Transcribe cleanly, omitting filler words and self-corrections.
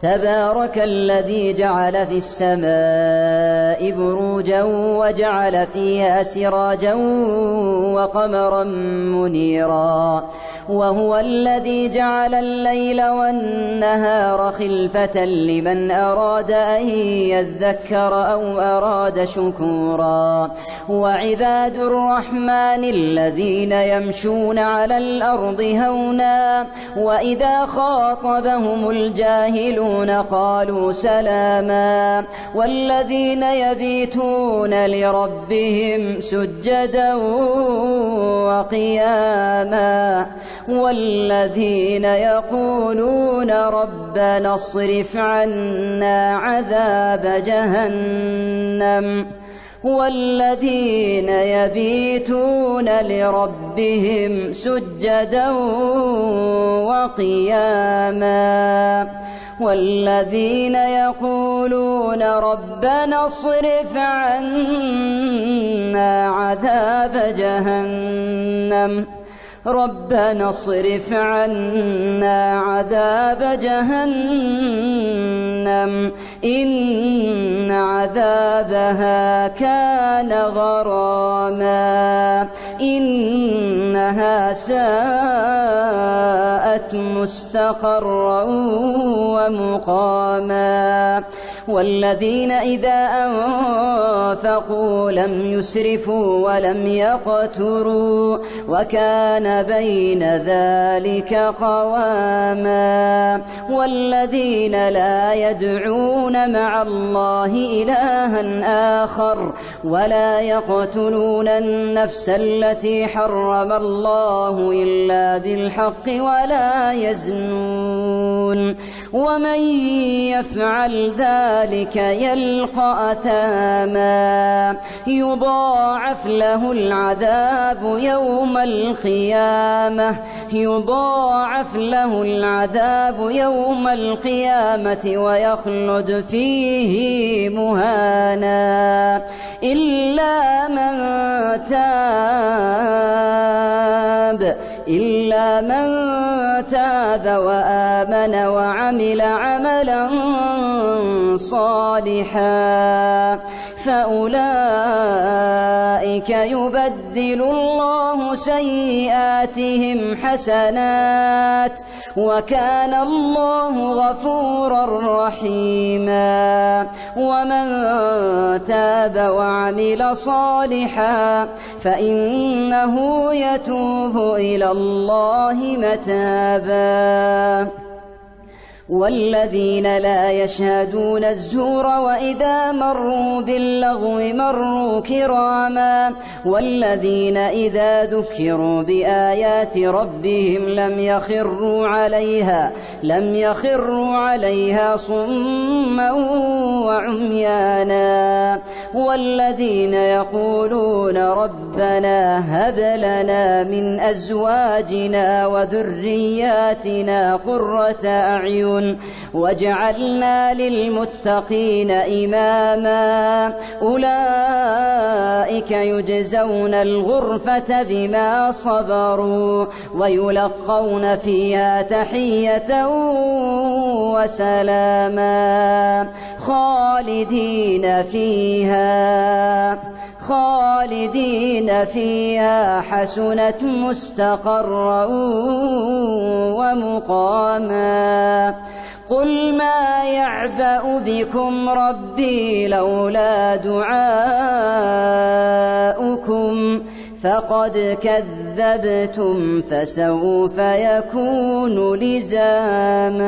تبارك الذي جعل في السماء بروجا وجعل فيها سراجا وقمرا منيرا وهو الذي جعل الليل والنهار خلفة لمن أراد أن يذكر أو أراد شكورا وعباد الرحمن الذين يمشون على الأرض هونا وإذا خاطبهم الجاهلون قالوا سلاما والذين يبيتون لربهم سجدا وقياما والذين يقولون ربنا اصرف عنا عذاب جهنم والذين يبيتون لربهم سجدا وقياما والذين يقولون ربنا اصرف عنا عذاب جهنم ربنا اصرف عنا عذاب جهنم إن عذابها كان غراما إنها ساءت مستقرا ومقاما والذين إذا أنفقوا لم يسرفوا ولم يقتروا وكان بين ذلك قواما والذين لا يدعون مع الله إلها آخر ولا يقتلون النفس التي حرم الله إلا بالحق ولا يزنون ومن يفعل ذلك يلقى أثاما يضاعف له العذاب يوم القيامة ويخلد فيه مهانا إلا من تاب وآمن وعمل عملا صالحا فأولئك يبدل الله سيئاتهم حسنات وكان الله غفورا رحيما ومن تاب وعمل صالحا فإنه يتوب إلى الله متابا والذين لا يشهدون الزور وإذا مروا باللغو مروا كراما والذين إذا ذكروا بآيات ربهم لم يخروا عليها صما وعميانا والذين يقولون ربنا هب لنا من أزواجنا وذرياتنا قرة أعين واجعلنا للمتقين إماما أولئك يجزون الغرفة بما صبروا ويلقون فيها تحية وسلاما خالدين فيها حسنت مستقرا ومقاما قل ما يعبأ بكم ربي لولا دعاؤكم فقد كذبتم فسوف يكون لزاما.